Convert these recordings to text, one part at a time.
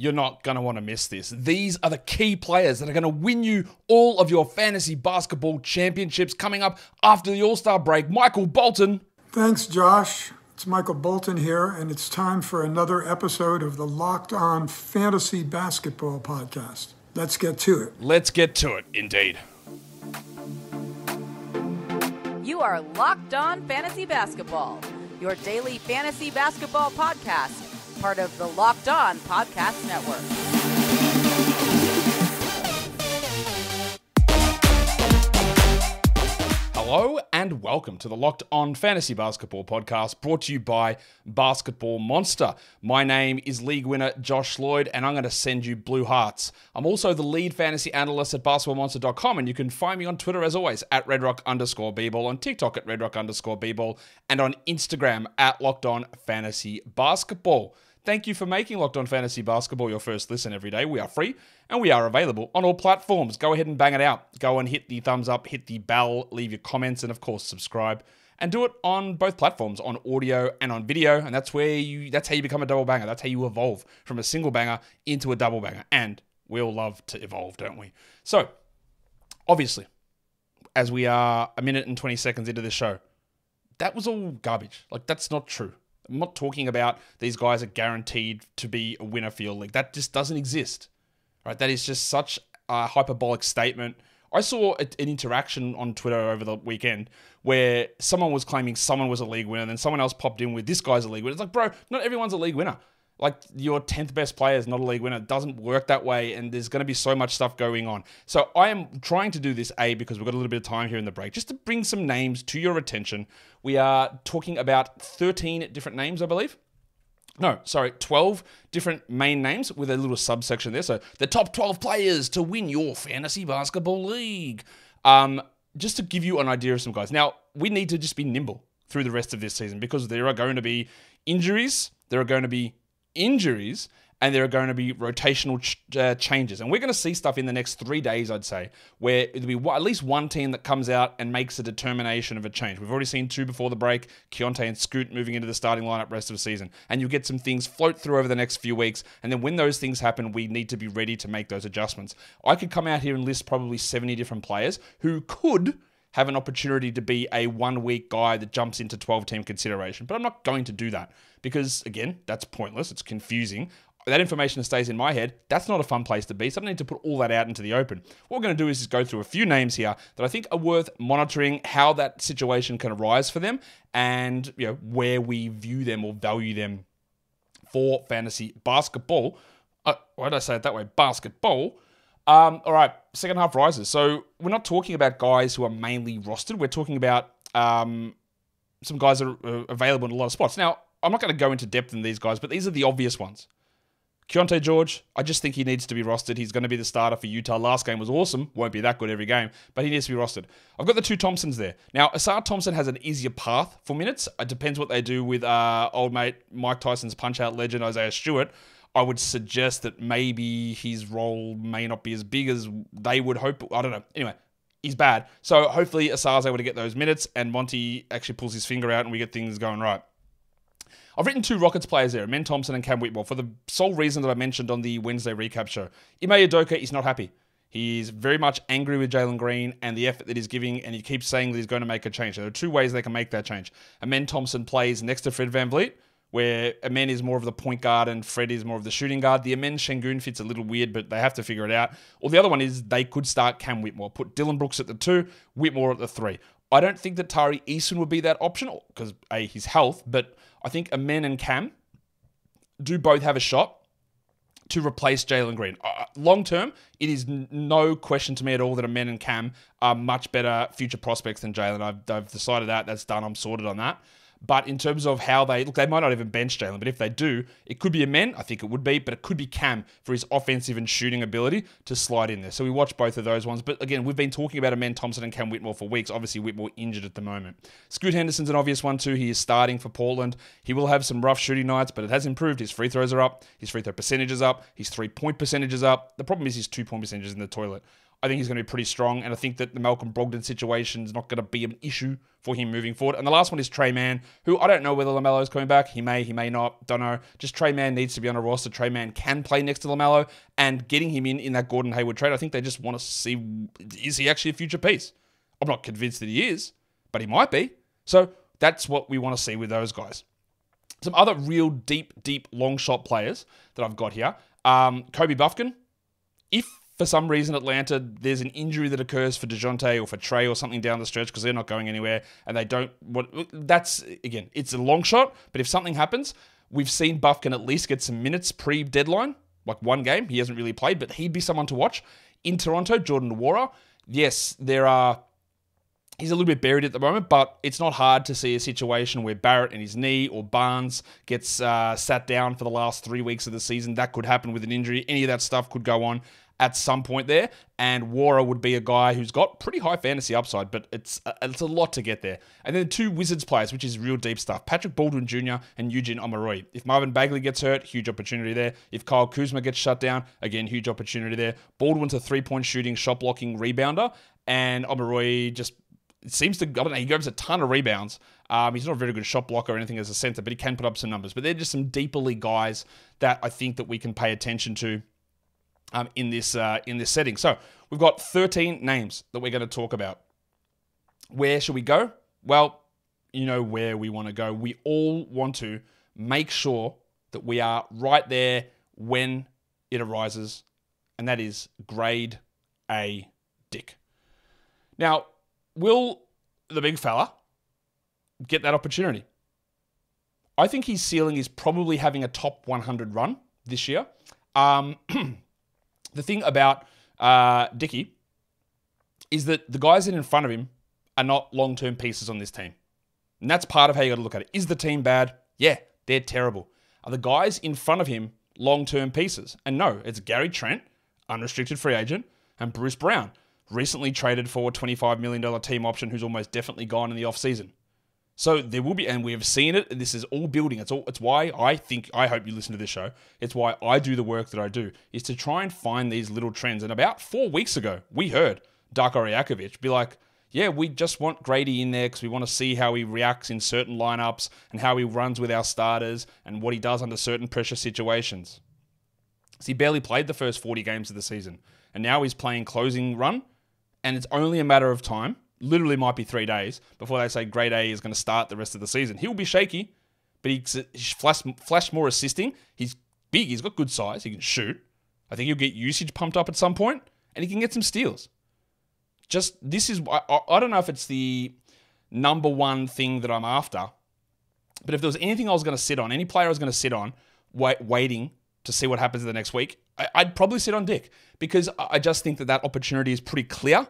you're not going to want to miss this. These are the key players that are going to win you all of your fantasy basketball championships coming up after the All-Star break. Michael Bolton. Thanks, Josh. It's Michael Bolton here, and it's time for another episode of the Locked On Fantasy Basketball Podcast. Let's get to it. Let's get to it, indeed. You are Locked On Fantasy Basketball, your daily fantasy basketball podcast, part of the Locked On Podcast Network. Hello and welcome to the Locked On Fantasy Basketball Podcast, brought to you by Basketball Monster. My name is league winner Josh Lloyd, and I'm going to send you blue hearts. I'm also the lead fantasy analyst at basketballmonster.com, and you can find me on Twitter as always at redrock_bball, on TikTok at redrock_bball, and on Instagram at Locked On Fantasy Basketball. Thank you for making Locked On Fantasy Basketball your first listen every day. We are free and we are available on all platforms. Go ahead and bang it out. Go and hit the thumbs up, hit the bell, leave your comments, and of course subscribe. And do it on both platforms, on audio and on video. And that's how you become a double banger. That's how you evolve from a single banger into a double banger. And we all love to evolve, don't we? So, obviously, as we are a minute and 20 seconds into this show, that was all garbage. Like, that's not true. I'm not talking about these guys are guaranteed to be a winner for your league. That just doesn't exist, right? That is just such a hyperbolic statement. I saw an interaction on Twitter over the weekend where someone was claiming someone was a league winner, and then someone else popped in with this guy's a league winner. It's like, bro, not everyone's a league winner. Like, your 10th best player is not a league winner. It doesn't work that way, and there's going to be so much stuff going on. So I am trying to do this, because we've got a little bit of time here in the break, just to bring some names to your attention. We are talking about 13 different names, I believe. 12 different main names with a little subsection there. So the top 12 players to win your fantasy basketball league. Just to give you an idea of some guys. Now, we need to just be nimble through the rest of this season because there are going to be injuries. There are going to be injuries, and there are going to be rotational changes. And we're going to see stuff in the next 3 days, I'd say, where it'll be at least one team that comes out and makes a determination of a change. We've already seen two before the break, Keontae and Scoot moving into the starting lineup rest of the season. And you'll get some things float through over the next few weeks. And then when those things happen, we need to be ready to make those adjustments. I could come out here and list probably 70 different players who could have an opportunity to be a 1 week guy that jumps into 12-team consideration. But I'm not going to do that because, again, that's pointless. It's confusing. That information stays in my head. That's not a fun place to be, so I don't need to put all that out into the open. What we're going to do is just go through a few names here that I think are worth monitoring how that situation can arise for them and where we view them or value them for fantasy basketball. Why did I say it that way? Basketball. All right, second half rises. So we're not talking about guys who are mainly rostered. We're talking about some guys that are available in a lot of spots. Now, I'm not going to go into depth in these guys, but these are the obvious ones. Keontae George, I just think he needs to be rostered. He's going to be the starter for Utah. Last game was awesome. Won't be that good every game, but he needs to be rostered. I've got the two Thompsons there. Now, Asar Thompson has an easier path for minutes. It depends what they do with old mate Mike Tyson's punch-out legend, Isaiah Stewart. I would suggest that maybe his role may not be as big as they would hope. I don't know. Anyway, he's bad. So hopefully Asar's able to get those minutes and Monty actually pulls his finger out and we get things going right. I've written two Rockets players there, Amen Thompson and Cam Whitmore, for the sole reason that I mentioned on the Wednesday recap show. Ime Udoka is not happy. He's very much angry with Jalen Green and the effort that he's giving, and he keeps saying that he's going to make a change. There are two ways they can make that change. Amen Thompson plays next to Fred VanVleet, where Amen is more of the point guard and Fred is more of the shooting guard. The Amen Şengün fit's a little weird, but they have to figure it out. Or the other one is they could start Cam Whitmore, put Dylan Brooks at the 2, Whitmore at the 3. I don't think that Tari Eason would be that option because, A, his health, but I think Amen and Cam do both have a shot to replace Jalen Green. Long term, it is no question to me at all that Amen and Cam are much better future prospects than Jalen. I've decided that. That's done. I'm sorted on that. But in terms of how they might not even bench Jalen, but if they do, it could be Amen, I think it would be, but it could be Cam for his offensive and shooting ability to slide in there. So we watch both of those ones. But again, we've been talking about Amen Thompson and Cam Whitmore for weeks. Obviously, Whitmore injured at the moment. Scoot Henderson's an obvious one too. He is starting for Portland. He will have some rough shooting nights, but it has improved. His free throws are up. His free throw percentage is up. His 3-point percentage is up. The problem is his 2-point percentage is in the toilet. I think he's going to be pretty strong, and I think that the Malcolm Brogdon situation is not going to be an issue for him moving forward. And the last one is Trey Mann, who I don't know whether LaMelo's coming back. He may not. Don't know. Just Trey Mann needs to be on a roster. Trey Mann can play next to LaMelo, and getting him in that Gordon Hayward trade, I think they just want to see, is he actually a future piece? I'm not convinced that he is, but he might be. So that's what we want to see with those guys. Some other real deep long shot players that I've got here. Kobe Buffkin. If for some reason Atlanta, there's an injury that occurs for DeJounte or for Trey or something down the stretch because they're not going anywhere and they don't, that's, again, it's a long shot, but if something happens, we've seen Buffkin at least get some minutes pre-deadline, like one game. He hasn't really played, but he'd be someone to watch. In Toronto, Jordan Nwora. Yes, he's a little bit buried at the moment, but it's not hard to see a situation where Barrett and his knee or Barnes gets sat down for the last 3 weeks of the season. That could happen with an injury. Any of that stuff could go on at some point there. And Nwora would be a guy who's got pretty high fantasy upside, but it's a lot to get there. And then 2 Wizards players, which is real deep stuff. Patrick Baldwin Jr. and Eugene Omoruyi. If Marvin Bagley gets hurt, huge opportunity there. If Kyle Kuzma gets shut down, again, huge opportunity there. Baldwin's a 3-point shooting, shot blocking rebounder. And Omoruyi just... It seems to, I don't know, he gives a ton of rebounds. He's not a very good shot blocker or anything as a center, but he can put up some numbers. But they're just some deeper league guys that I think that we can pay attention to in this setting. So we've got 13 names that we're going to talk about. Where should we go? Well, you know where we want to go. We all want to make sure that we are right there when it arises, and that is grade A Dick. Now, will the big fella get that opportunity? I think his ceiling is probably having a top 100 run this year. The thing about Dicky is that the guys that are in front of him are not long-term pieces on this team. And that's part of how you got to look at it. Is the team bad? Yeah, they're terrible. Are the guys in front of him long-term pieces? And no, it's Gary Trent, unrestricted free agent, and Bruce Brown, recently traded for a $25 million team option who's almost definitely gone in the offseason. So there will be, and we have seen it, this is all building. It's why I hope you listen to this show. It's why I do the work that I do, is to try and find these little trends. And about 4 weeks ago, we heard Darko Rajakovic be like, yeah, we just want Gradey in there because we want to see how he reacts in certain lineups and how he runs with our starters and what he does under certain pressure situations. So he barely played the first 40 games of the season. And now he's playing closing run. And it's only a matter of time, literally might be 3 days, before they say grade A is going to start the rest of the season. He'll be shaky, but he's flash more assisting. He's big. He's got good size. He can shoot. I think he'll get usage pumped up at some point, and he can get some steals. Just, this is, I don't know if it's the number one thing that I'm after, but if there was anything I was going to sit on, any player I was going to sit on, waiting to see what happens in the next week, I'd probably sit on Dick, because I just think that opportunity is pretty clear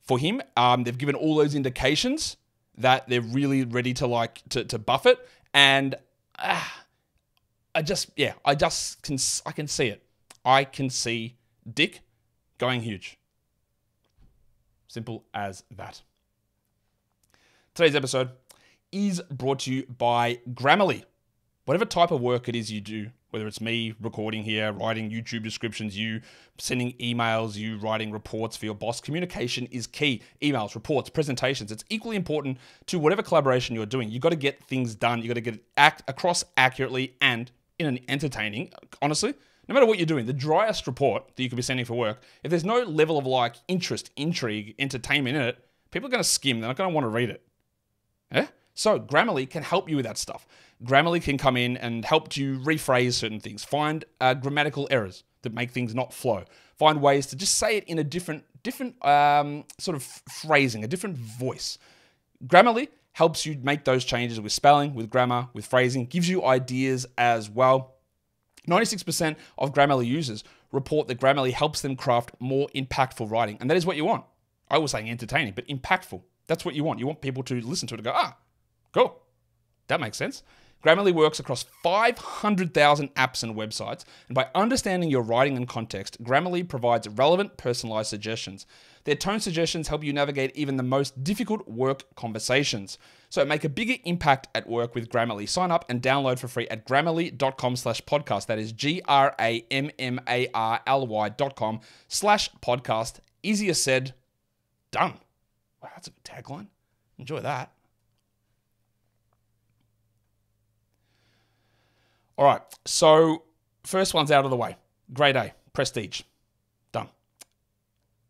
for him. They've given all those indications that they're really ready to buff it, and I can see it. I can see Dick going huge. Simple as that. Today's episode is brought to you by Grammarly. Whatever type of work it is you do, whether it's me recording here, writing YouTube descriptions, you sending emails, you writing reports for your boss, communication is key. Emails, reports, presentations. It's equally important to whatever collaboration you're doing. You've got to get things done. You've got to get it across accurately and in an entertaining, honestly, no matter what you're doing, the driest report that you could be sending for work, if there's no level of interest, intrigue, entertainment in it, people are going to skim. They're not going to want to read it. Yeah? So Grammarly can help you with that stuff. Grammarly can come in and help you rephrase certain things, find grammatical errors that make things not flow, find ways to just say it in a different sort of phrasing, a different voice. Grammarly helps you make those changes with spelling, with grammar, with phrasing, gives you ideas as well. 96% of Grammarly users report that Grammarly helps them craft more impactful writing, and that is what you want. I was saying entertaining, but impactful. That's what you want. You want people to listen to it and go, cool. That makes sense. Grammarly works across 500,000 apps and websites, and by understanding your writing and context, Grammarly provides relevant, personalized suggestions. Their tone suggestions help you navigate even the most difficult work conversations. So make a bigger impact at work with Grammarly. Sign up and download for free at grammarly.com/podcast. That is GRAMMARLY.com/podcast. Easier said, done. Wow, that's a good tagline. Enjoy that. All right, so first one's out of the way. Gradey, prestige. Done.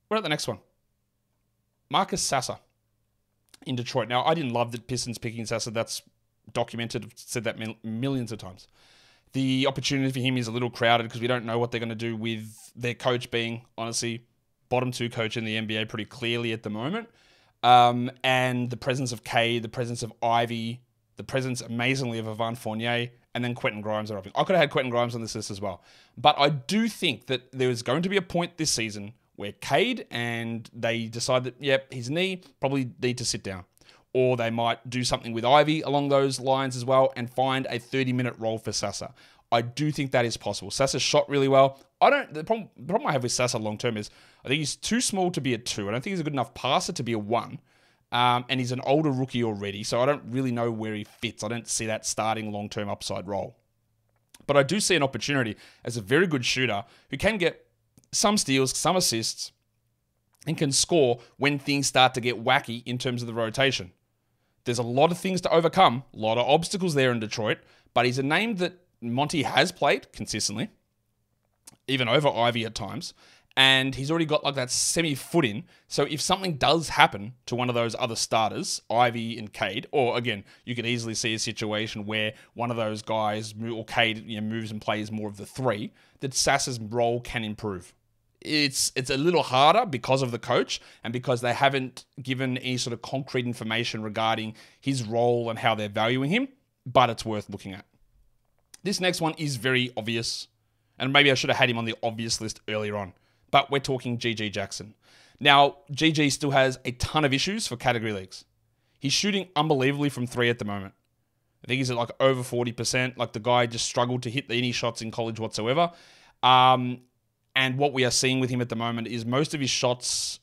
We're at the next one. Marcus Sasser in Detroit. Now, I didn't love the Pistons picking Sasser. That's documented. I've said that millions of times. The opportunity for him is a little crowded because we don't know what they're going to do with their coach being, honestly, bottom 2 coach in the NBA pretty clearly at the moment. And the presence of K, the presence of Ivy, the presence, amazingly, of Evan Fournier, and then Quentin Grimes are up. I could have had Quentin Grimes on this list as well. But I do think that there is going to be a point this season where Cade and they decide that, yep, his knee probably need to sit down. Or they might do something with Ivy along those lines as well and find a 30-minute role for Sasser. I do think that is possible. Sasser shot really well. The problem I have with Sasser long-term is I think he's too small to be a 2. I don't think he's a good enough passer to be a 1. And he's an older rookie already, so I don't really know where he fits. I don't see that starting long-term upside role. But I do see an opportunity as a very good shooter who can get some steals, some assists, and can score when things start to get wacky in terms of the rotation. There's a lot of things to overcome, a lot of obstacles there in Detroit, but he's a name that Monty has played consistently, even over Ivy at times, and he's already got like that semi-foot in. So if something does happen to one of those other starters, Ivy and Cade, or again, you could easily see a situation where one of those guys, or Cade, moves and plays more of the 3, that Sasser's role can improve. It's a little harder because of the coach and because they haven't given any sort of concrete information regarding his role and how they're valuing him, but it's worth looking at. This next one is very obvious, and maybe I should have had him on the obvious list earlier on, but we're talking GG Jackson. Now, GG still has a ton of issues for category leagues. He's shooting unbelievably from 3 at the moment. I think he's at like over 40%. Like the guy just struggled to hit any shots in college whatsoever. And what we are seeing with him at the moment is most of his shots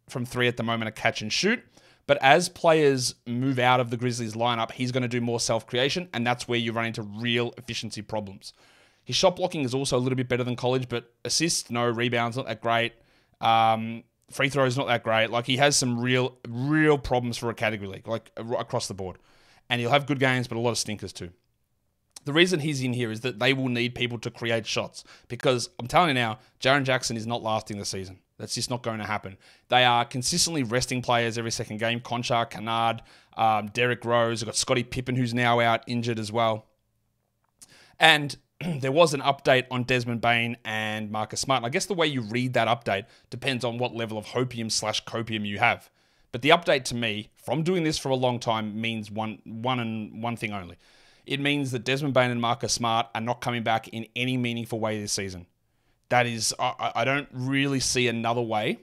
from 3 at the moment are catch and shoot. But as players move out of the Grizzlies lineup, he's going to do more self-creation, and that's where you run into real efficiency problems. His shot blocking is also a little bit better than college, but assists, no. Rebounds, not that great. Free throws, not that great. Like, he has some real problems for a category league, like across the board. And he'll have good games, but a lot of stinkers too. The reason he's in here is that they will need people to create shots, because I'm telling you now, Jaren Jackson is not lasting the season. That's just not going to happen. They are consistently resting players every second game. Conchar, Kennard, Derrick Rose. They've got Scottie Pippen, who's now out injured as well. And there was an update on Desmond Bane and Marcus Smart. And I guess the way you read that update depends on what level of hopium/copium you have. But the update to me, from doing this for a long time, means one thing only. It means that Desmond Bane and Marcus Smart are not coming back in any meaningful way this season. That is, I don't really see another way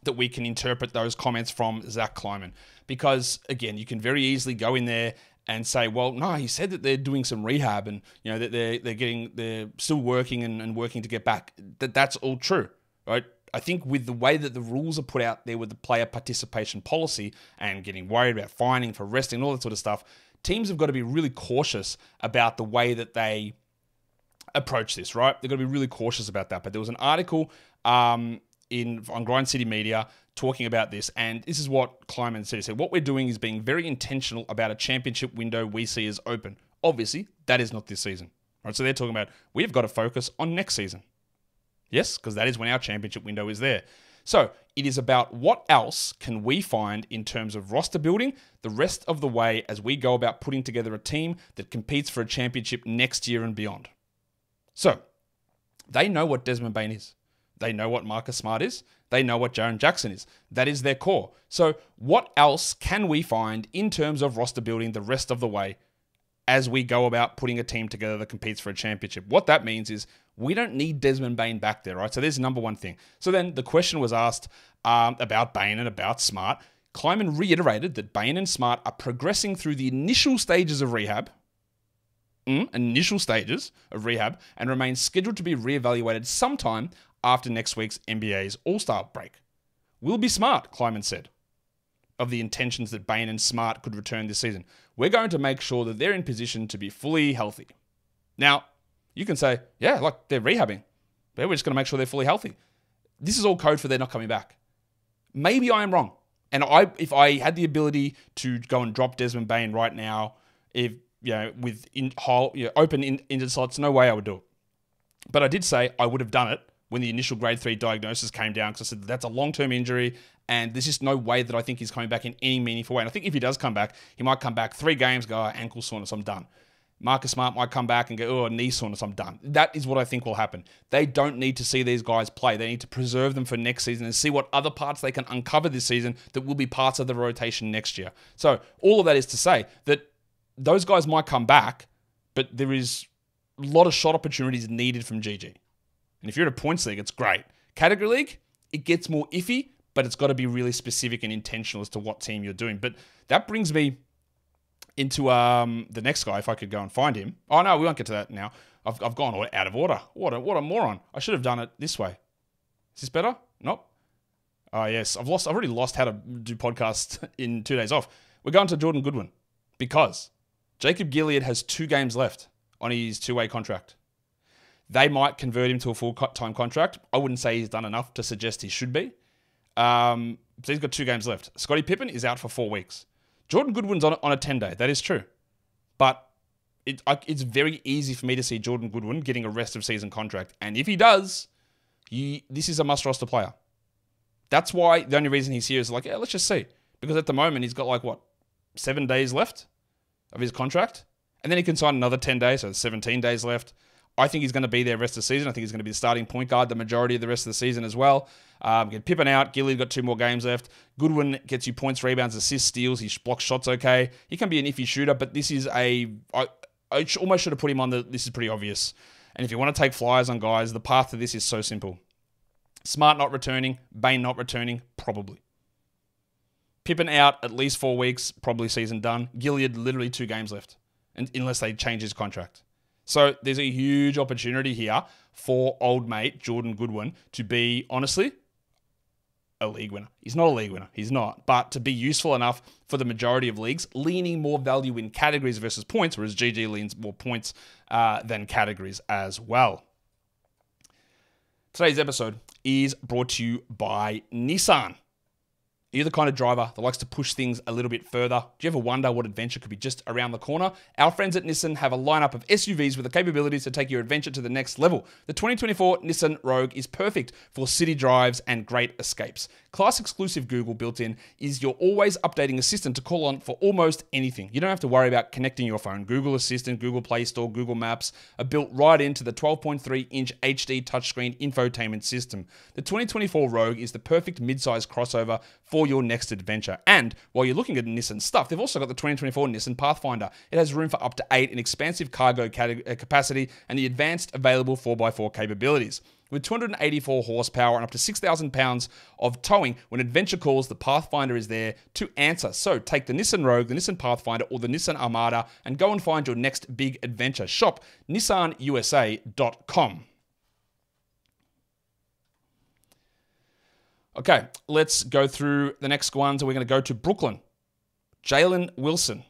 that we can interpret those comments from Zach Kleiman. Because, again, you can very easily go in there and say, well, no, he said that they're doing some rehab and, that they're still working and working to get back. That's all true, right? I think with the way that the rules are put out there with the player participation policy and getting worried about fining for resting and all that sort of stuff, teams have got to be really cautious about the way that they approach this, right? They've got to be really cautious about that. But there was an article on Grind City Media talking about this, and this is what Kleiman said. He said, what we're doing is being very intentional about a championship window we see as open. Obviously, that is not this season. Right? So they're talking about, we've got to focus on next season. Yes, because that is when our championship window is there. So it is about what else can we find in terms of roster building the rest of the way as we go about putting together a team that competes for a championship next year and beyond. So they know what Desmond Bane is. They know what Marcus Smart is. They know what Jaren Jackson is. That is their core. So what else can we find in terms of roster building the rest of the way as we go about putting a team together that competes for a championship? What that means is we don't need Desmond Bane back there, right? So there's number one thing. So then the question was asked about Bane and about Smart. Kleiman reiterated that Bane and Smart are progressing through the initial stages of rehab, and remain scheduled to be reevaluated sometime after next week's NBA's All-Star break. We'll be smart, Kleiman said, of the intentions that Bane and Smart could return this season. We're going to make sure that they're in position to be fully healthy. Now, you can say, yeah, like they're rehabbing, but we're just going to make sure they're fully healthy. this is all code for they're not coming back. Maybe I am wrong. And if I had the ability to go and drop Desmond Bain right now, if with open injured slots, no way I would do it. But I did say I would have done it when the initial grade 3 diagnosis came down, because I said that's a long-term injury and there's just no way that I think he's coming back in any meaningful way. And I think if he does come back, he might come back 3 games, go, ankle soreness, I'm done. Marcus Smart might come back and go, knee soreness, I'm done. That is what I think will happen. They don't need to see these guys play. They need to preserve them for next season and see what other parts they can uncover this season that will be parts of the rotation next year. So all of that is to say that those guys might come back, but there is a lot of shot opportunities needed from GG. And if you're in a points league, it's great. Category league, it gets more iffy, but it's got to be really specific and intentional as to what team you're doing. But that brings me into the next guy, if I could go and find him. Oh, no, we won't get to that now. I've gone out of order. What a moron. I should have done it this way. Is this better? Nope. Oh, yes. I've already lost how to do podcasts in 2 days off. We're going to Jordan Goodwin because Jacob Gilead has 2 games left on his 2-way contract. They might convert him to a full-time contract. I wouldn't say he's done enough to suggest he should be. So he's got 2 games left. Scottie Pippen is out for 4 weeks. Jordan Goodwin's on a 10-day. That is true. But it's very easy for me to see Jordan Goodwin getting a rest-of-season contract. And if he does, this is a must-roster player. That's why the only reason he's here is like, let's just see. Because at the moment, he's got 7 days left of his contract. And then he can sign another 10 days, so there's 17 days left. I think he's going to be there the rest of the season. I think he's going to be the starting point guard the majority of the rest of the season as well. Get Pippen out. Gilead got 2 more games left. Goodwin gets you points, rebounds, assists, steals. He blocks shots okay. He can be an iffy shooter, but this is I almost should have put him on this is pretty obvious. And if you want to take flyers on guys, the path to this is so simple. Smart not returning. Bain not returning. Probably. Pippen out at least 4 weeks. Probably season done. Gilead literally 2 games left. Unless they change his contract. So there's a huge opportunity here for old mate Jordan Goodwin to be, honestly, a league winner. He's not a league winner. He's not. But to be useful enough for the majority of leagues, leaning more value in categories versus points, whereas GG leans more points than categories as well. Today's episode is brought to you by Nissan. Are you the kind of driver that likes to push things a little bit further? Do you ever wonder what adventure could be just around the corner? Our friends at Nissan have a lineup of SUVs with the capabilities to take your adventure to the next level. The 2024 Nissan Rogue is perfect for city drives and great escapes. Class-exclusive Google built-in is your always updating assistant to call on for almost anything. You don't have to worry about connecting your phone. Google Assistant, Google Play Store, Google Maps are built right into the 12.3-inch HD touchscreen infotainment system. The 2024 Rogue is the perfect mid-size crossover for your next adventure. And while you're looking at Nissan stuff, they've also got the 2024 Nissan Pathfinder. It has room for up to 8 in expansive cargo capacity and the advanced available 4x4 capabilities. With 284 horsepower and up to 6,000 pounds of towing, when adventure calls, the Pathfinder is there to answer. So take the Nissan Rogue, the Nissan Pathfinder, or the Nissan Armada and go and find your next big adventure. Shop nissanusa.com. Okay, let's go through the next ones. We're going to go to Brooklyn. Jalen Wilson.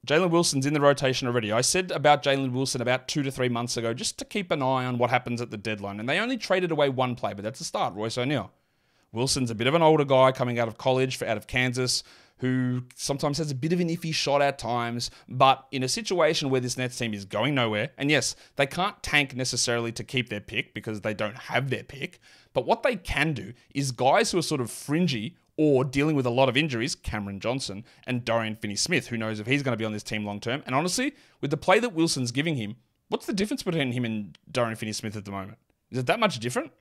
Jalen Wilson's in the rotation already. I said about Jalen Wilson about 2 to 3 months ago, just to keep an eye on what happens at the deadline. And they only traded away 1 player, but that's the start, Royce O'Neal. Wilson's a bit of an older guy coming out of college, out of Kansas, who sometimes has a bit of an iffy shot at times, but in a situation where this Nets team is going nowhere, and yes, they can't tank necessarily to keep their pick because they don't have their pick, but what they can do is guys who are sort of fringy or dealing with a lot of injuries, Cameron Johnson and Dorian Finney-Smith, who knows if he's going to be on this team long term. And honestly, with the play that Wilson's giving him, what's the difference between him and Dorian Finney-Smith at the moment? Is it that much different?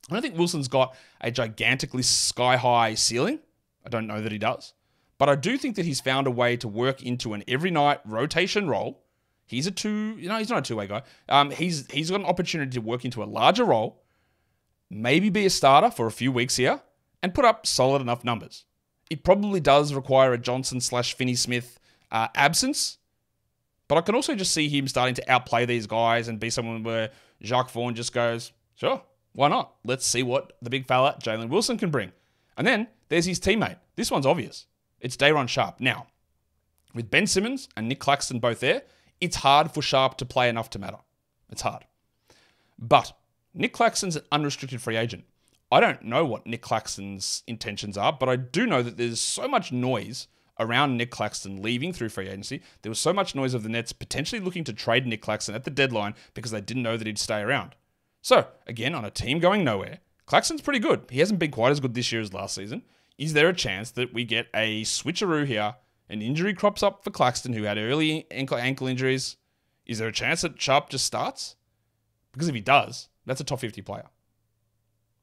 I don't think Wilson's got a gigantically sky-high ceiling. I don't know that he does. But I do think that he's found a way to work into an every night rotation role. He's he's not a two-way guy. He's got an opportunity to work into a larger role, maybe be a starter for a few weeks here, and put up solid enough numbers. It probably does require a Johnson/Finney-Smith absence, but I can also just see him starting to outplay these guys and be someone where Jacques Vaughn just goes, sure, why not? Let's see what the big fella Jalen Wilson can bring. And then there's his teammate. This one's obvious. It's Day'Ron Sharpe. Now, with Ben Simmons and Nick Claxton both there, it's hard for Sharpe to play enough to matter. It's hard. But Nick Claxton's an unrestricted free agent. I don't know what Nick Claxton's intentions are, but I do know that there's so much noise around Nick Claxton leaving through free agency. There was so much noise of the Nets potentially looking to trade Nick Claxton at the deadline because they didn't know that he'd stay around. So, again, on a team going nowhere, Claxton's pretty good. He hasn't been quite as good this year as last season. Is there a chance that we get a switcheroo here? An injury crops up for Claxton, who had early ankle injuries. Is there a chance that Sharp just starts? Because if he does, that's a top 50 player.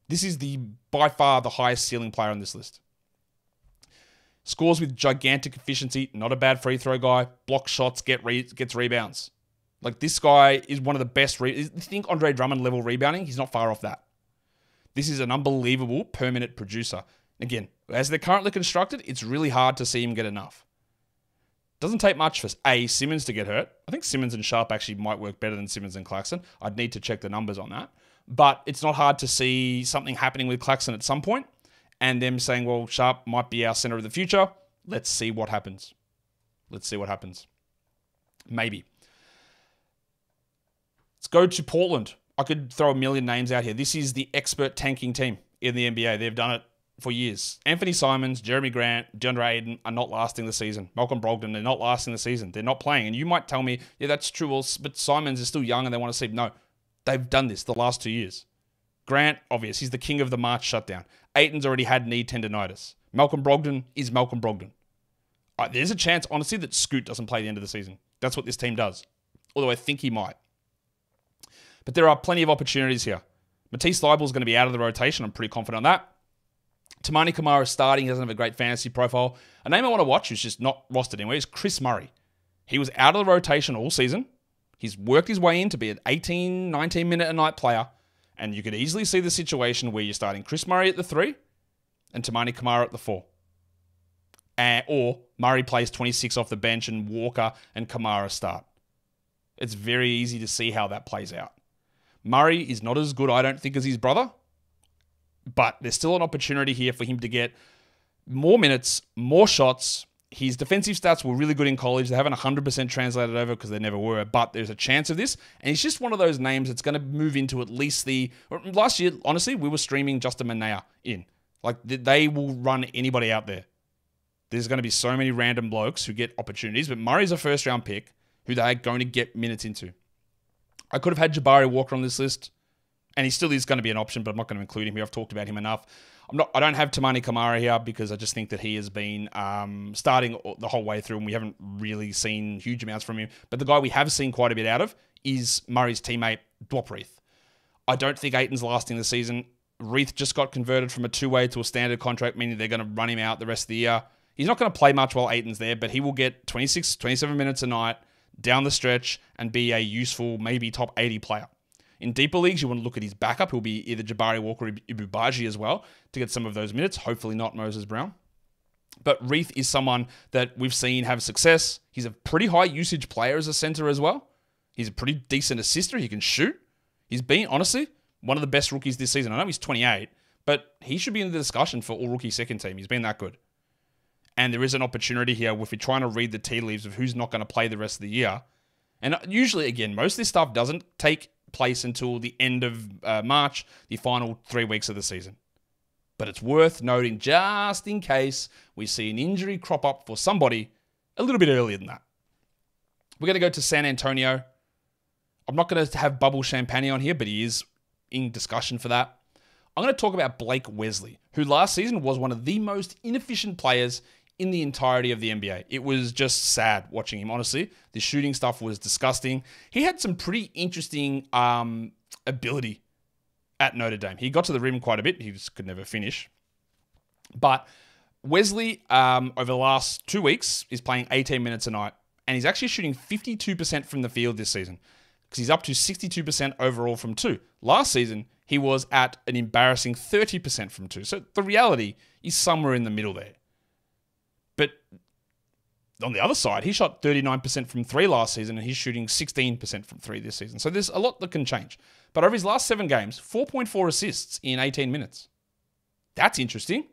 This is by far the highest ceiling player on this list. Scores with gigantic efficiency, not a bad free throw guy. Block shots, gets rebounds. Like, this guy is one of the best. Think Andre Drummond level rebounding. He's not far off that. This is an unbelievable per minute producer. Again, as they're currently constructed, it's really hard to see him get enough. Doesn't take much for Simmons to get hurt. I think Simmons and Sharp actually might work better than Simmons and Claxton. I'd need to check the numbers on that. But it's not hard to see something happening with Claxton at some point and them saying, well, Sharp might be our center of the future. Let's see what happens. Maybe. Let's go to Portland. I could throw a million names out here. This is the expert tanking team in the NBA. They've done it for years. Anthony Simons, Jeremy Grant, DeAndre Ayton are not lasting the season. Malcolm Brogdon, they're not lasting the season. They're not playing. And you might tell me, yeah, that's true. Well, but Simons is still young and they want to see. No, they've done this the last 2 years. Grant, obvious. He's the king of the March shutdown. Ayton's already had knee tendonitis. Malcolm Brogdon is Malcolm Brogdon. There's a chance, honestly, that Scoot doesn't play the end of the season. That's what this team does. Although I think he might. But there are plenty of opportunities here. Matisse Thybulle's going to be out of the rotation. I'm pretty confident on that. Tamani Kamara starting. He doesn't have a great fantasy profile. A name I want to watch who's just not rostered anywhere is Chris Murray. He was out of the rotation all season. He's worked his way in to be an 18, 19-minute-a-night player. And you could easily see the situation where you're starting Chris Murray at the 3 and Tamani Kamara at the 4. Or Murray plays 26 off the bench and Walker and Kamara start. It's very easy to see how that plays out. Murray is not as good, I don't think, as his brother. But there's still an opportunity here for him to get more minutes, more shots. His defensive stats were really good in college. They haven't 100% translated over because they never were, but there's a chance of this. And he's just one of those names that's going to move into at least last year, honestly, we were streaming Justin Manea in. Like, they will run anybody out there. There's going to be so many random blokes who get opportunities, but Murray's a first-round pick who they're going to get minutes into. I could have had Jabari Walker on this list. And he still is going to be an option, but I'm not going to include him here. I've talked about him enough. I don't have Tamani Kamara here because I just think that he has been starting the whole way through and we haven't really seen huge amounts from him. But the guy we have seen quite a bit out of is Murray's teammate, Dwop Reith. I don't think Ayton's lasting the season. Reith just got converted from a two-way to a standard contract, meaning they're going to run him out the rest of the year. He's not going to play much while Ayton's there, but he will get 26, 27 minutes a night down the stretch and be a useful, maybe top 80 player. In deeper leagues, you want to look at his backup, who'll be either Jabari Walker or Ibubaji as well, to get some of those minutes. Hopefully not Moses Brown. But Reith is someone that we've seen have success. He's a pretty high usage player as a center as well. He's a pretty decent assister. He can shoot. He's been, honestly, one of the best rookies this season. I know he's 28, but he should be in the discussion for all-rookie second team. He's been that good. And there is an opportunity here if we're trying to read the tea leaves of who's not going to play the rest of the year. And usually, again, most of this stuff doesn't take place until the end of March, the final 3 weeks of the season. But it's worth noting just in case we see an injury crop up for somebody a little bit earlier than that. We're going to go to San Antonio. I'm not going to have Bubble Champagne on here, but he is in discussion for that. I'm going to talk about Blake Wesley, who last season was one of the most inefficient players in the entirety of the NBA. It was just sad watching him, honestly. The shooting stuff was disgusting. He had some pretty interesting ability at Notre Dame. He got to the rim quite a bit. He just could never finish. But Wesley, over the last 2 weeks, is playing 18 minutes a night. And he's actually shooting 52% from the field this season. Because he's up to 62% overall from 2. Last season, he was at an embarrassing 30% from 2. So the reality is somewhere in the middle there. But on the other side, he shot 39% from 3 last season, and he's shooting 16% from 3 this season. So there's a lot that can change. But over his last 7 games, 4.4 assists in 18 minutes. That's interesting.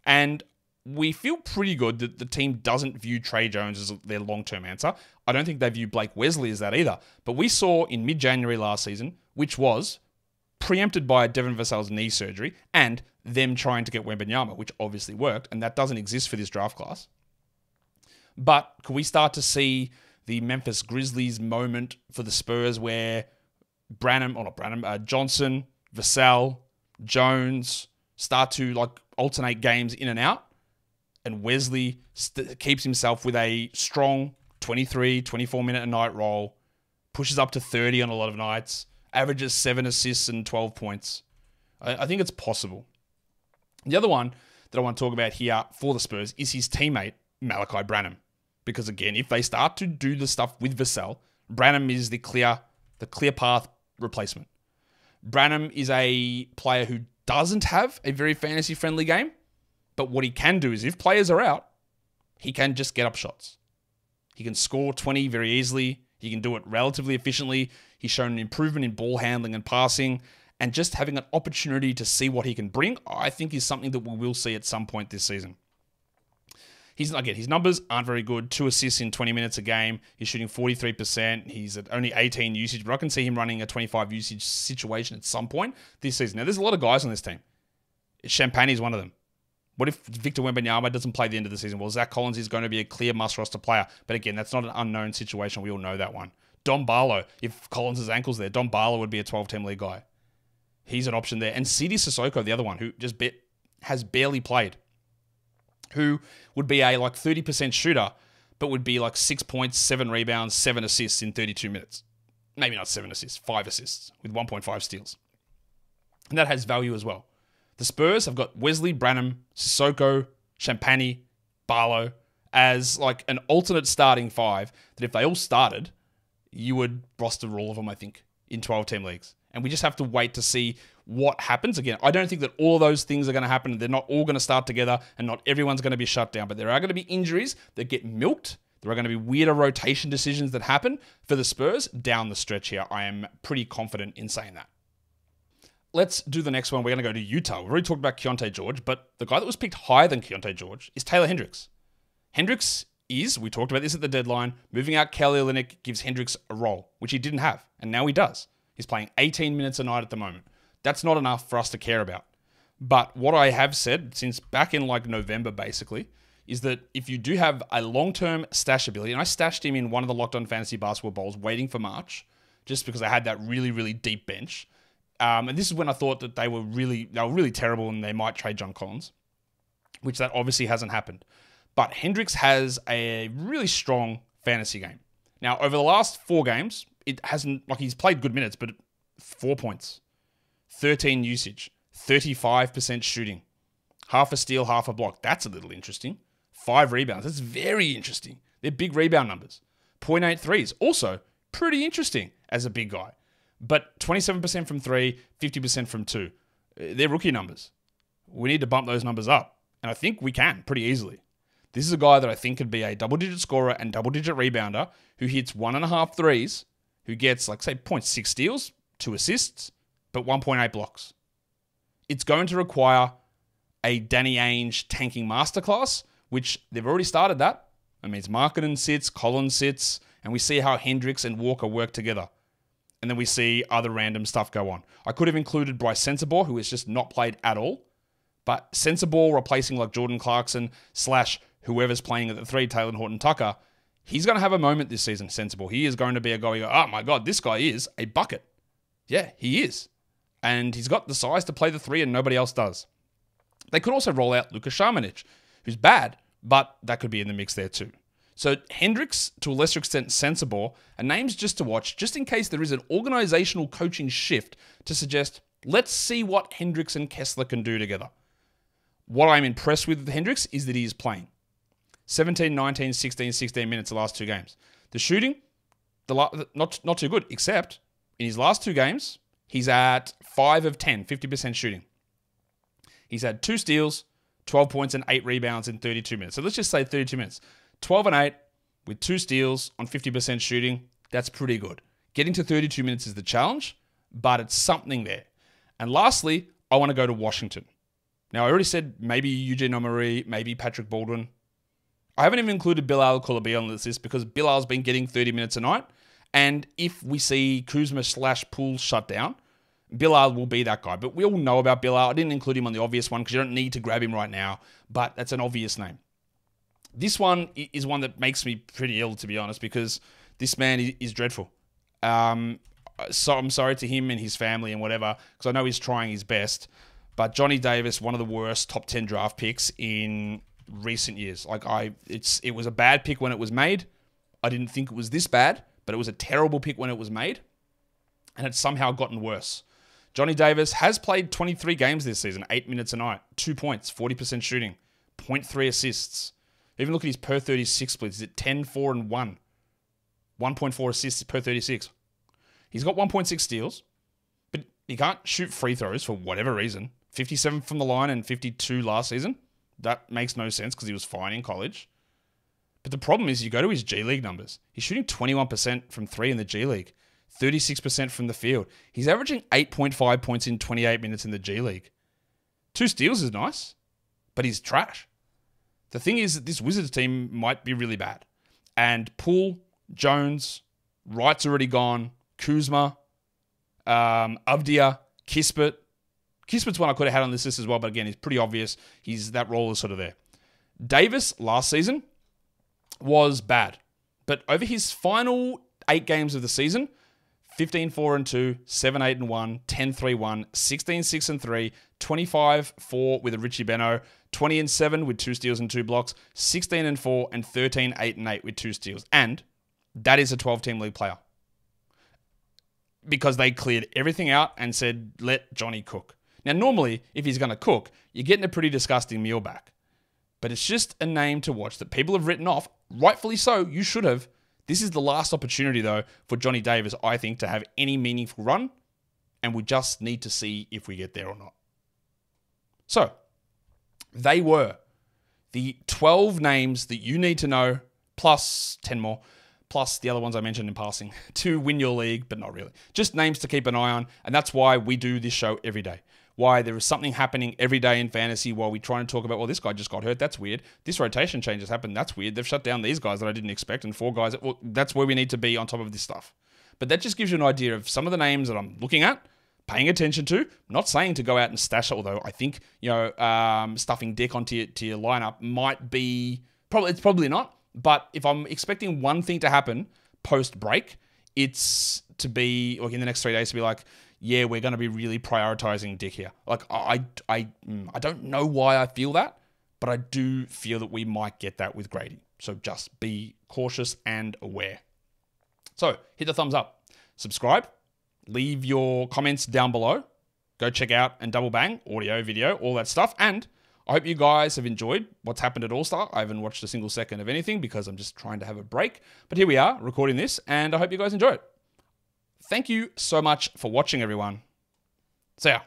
And we feel pretty good that the team doesn't view Trey Jones as their long-term answer. I don't think they view Blake Wesley as that either. But we saw in mid-January last season, which was preempted by Devin Vassell's knee surgery and them trying to get Wembanyama, which obviously worked, and that doesn't exist for this draft class. But can we start to see the Memphis Grizzlies moment for the Spurs where Johnson, Vassell, Jones start to like alternate games in and out, and Wesley keeps himself with a strong 23, 24-minute a night role, pushes up to 30 on a lot of nights, averages 7 assists and 12 points. I think it's possible. The other one that I want to talk about here for the Spurs is his teammate, Malachi Branham. Because again, if they start to do the stuff with Vassell, Branham is the clear path replacement. Branham is a player who doesn't have a very fantasy-friendly game, but what he can do is if players are out, he can just get up shots. He can score 20 very easily. He can do it relatively efficiently. He's shown an improvement in ball handling and passing, and just having an opportunity to see what he can bring, I think is something that we will see at some point this season. His numbers aren't very good. 2 assists in 20 minutes a game. He's shooting 43%. He's at only 18 usage, but I can see him running a 25 usage situation at some point this season. Now, there's a lot of guys on this team. Champagne is one of them. What if Victor Wembanyama doesn't play the end of the season? Well, Zach Collins is going to be a clear must-roster player. But again, that's not an unknown situation. We all know that one. Dom Barlow, if Collins' ankle's there, Dom Barlow would be a 12-team league guy. He's an option there. And Sidi Sissoko, the other one, who just has barely played, who would be a 30% shooter, but would be 6 points, 7 rebounds, 7 assists in 32 minutes. Maybe not 7 assists, 5 assists with 1.5 steals. And that has value as well. The Spurs have got Wesley, Branham, Sissoko, Champagny, Barlow as an alternate starting 5 that if they all started, you would roster all of them, I think, in 12-team leagues. And we just have to wait to see what happens. Again, I don't think that all of those things are going to happen. They're not all going to start together and not everyone's going to be shut down. But there are going to be injuries that get milked. There are going to be weirder rotation decisions that happen for the Spurs down the stretch here. I am pretty confident in saying that. Let's do the next one. We're going to go to Utah. We've already talked about Keontae George, but the guy that was picked higher than Keontae George is Taylor Hendricks. Hendricks we talked about this at the deadline, moving out Kelly Olynyk gives Hendricks a role, which he didn't have, and now he does. He's playing 18 minutes a night at the moment. That's not enough for us to care about. But what I have said since back in November, basically, is that if you do have a long-term stash ability, and I stashed him in one of the Locked On Fantasy Basketball Bowls waiting for March, just because I had that really, really deep bench. And this is when I thought that they were really terrible and they might trade John Collins, which that obviously hasn't happened. But Hendricks has a really strong fantasy game. Now, over the last 4 games, it hasn't, he's played good minutes, but 4 points, 13 usage, 35% shooting, half a steal, half a block. That's a little interesting. 5 rebounds. That's very interesting. They're big rebound numbers. 0.8 threes. Also, pretty interesting as a big guy. But 27% from 3, 50% from 2. They're rookie numbers. We need to bump those numbers up. And I think we can pretty easily. This is a guy that I think could be a double-digit scorer and double-digit rebounder who hits 1.5 threes, who gets, say, 0.6 steals, 2 assists, but 1.8 blocks. It's going to require a Danny Ainge tanking masterclass, which they've already started that. That means Markkanen sits, Collins sits, and we see how Hendricks and Walker work together. And then we see other random stuff go on. I could have included Bryce Sensabaugh, who has just not played at all. But Sensabaugh replacing Jordan Clarkson / whoever's playing at the 3, Taylor Horton-Tucker, he's going to have a moment this season, Sensabaugh. He is going to be a guy you go, oh my God, this guy is a bucket. Yeah, he is. And he's got the size to play the 3 and nobody else does. They could also roll out Luka Šamanić, who's bad, but that could be in the mix there too. So Hendricks, to a lesser extent Sensabaugh, are names just to watch, just in case there is an organizational coaching shift to suggest, let's see what Hendricks and Kessler can do together. What I'm impressed with Hendricks is that he is playing. 17, 19, 16, 16 minutes the last 2 games. The shooting, not too good, except in his last 2 games, he's at 5 of 10, 50% shooting. He's had 2 steals, 12 points and 8 rebounds in 32 minutes. So let's just say 32 minutes. 12 and 8 with 2 steals on 50% shooting, that's pretty good. Getting to 32 minutes is the challenge, but it's something there. And lastly, I want to go to Washington. Now, I already said maybe Eugene Omoruyi, maybe Patrick Baldwin. I haven't even included Bilal Coulibaly on this list because Bilal's been getting 30 minutes a night. And if we see Kuzma / Poole shut down, Billard will be that guy. But we all know about Billard. I didn't include him on the obvious one because you don't need to grab him right now. But that's an obvious name. This one is one that makes me pretty ill, to be honest, because this man is dreadful. So I'm sorry to him and his family and whatever, because I know he's trying his best. But Johnny Davis, one of the worst top 10 draft picks in recent years. It was a bad pick when it was made. I didn't think it was this bad, but it was a terrible pick when it was made. And it's somehow gotten worse. Johnny Davis has played 23 games this season, 8 minutes a night, 2 points, 40% shooting, 0.3 assists. Even look at his per 36 splits. He's at 10, 4, and 1. 1.4 assists per 36. He's got 1.6 steals, but he can't shoot free throws for whatever reason. 57 from the line and 52 last season. That makes no sense because he was fine in college. But the problem is you go to his G League numbers. He's shooting 21% from 3 in the G League. 36% from the field. He's averaging 8.5 points in 28 minutes in the G League. 2 steals is nice, but he's trash. The thing is that this Wizards team might be really bad. And Poole, Jones, Wright's already gone, Kuzma, Avdia, Kispert. Kispert's one I could have had on this list as well, but again, it's pretty obvious. That role is sort of there. Davis, last season, was bad. But over his final 8 games of the season, 15-4-2, 7-8-1, 10-3-1, 16-6-3, 25-4 with a Richie Beno, 20-7 with 2 steals and 2 blocks, 16-4 and 13-8-8 with 2 steals. And that is a 12-team league player. Because they cleared everything out and said, let Johnny cook. Now, normally, if he's going to cook, you're getting a pretty disgusting meal back. But it's just a name to watch that people have written off. Rightfully so, you should have. This is the last opportunity, though, for Johnny Davis, I think, to have any meaningful run. And we just need to see if we get there or not. So, they were the 12 names that you need to know, plus 10 more, plus the other ones I mentioned in passing, to win your league, but not really. Just names to keep an eye on, and that's why we do this show every day. Why there is something happening every day in fantasy while we try and talk about, well, this guy just got hurt, that's weird. This rotation change has happened, that's weird. They've shut down these guys that I didn't expect, and 4 guys, well, that's where we need to be on top of this stuff. But that just gives you an idea of some of the names that I'm looking at, paying attention to. I'm not saying to go out and stash it, although I think, stuffing Dick onto your lineup might be, it's probably not. But if I'm expecting one thing to happen post-break, it's to be, like in the next 3 days, to be like, yeah, we're going to be really prioritizing Dick here. Like, I don't know why I feel that, but I do feel that we might get that with Gradey. So just be cautious and aware. So hit the thumbs up, subscribe, leave your comments down below. Go check out and double bang, audio, video, all that stuff. And I hope you guys have enjoyed what's happened at All-Star. I haven't watched a single second of anything because I'm just trying to have a break. But here we are recording this, and I hope you guys enjoy it. Thank you so much for watching, everyone. See ya.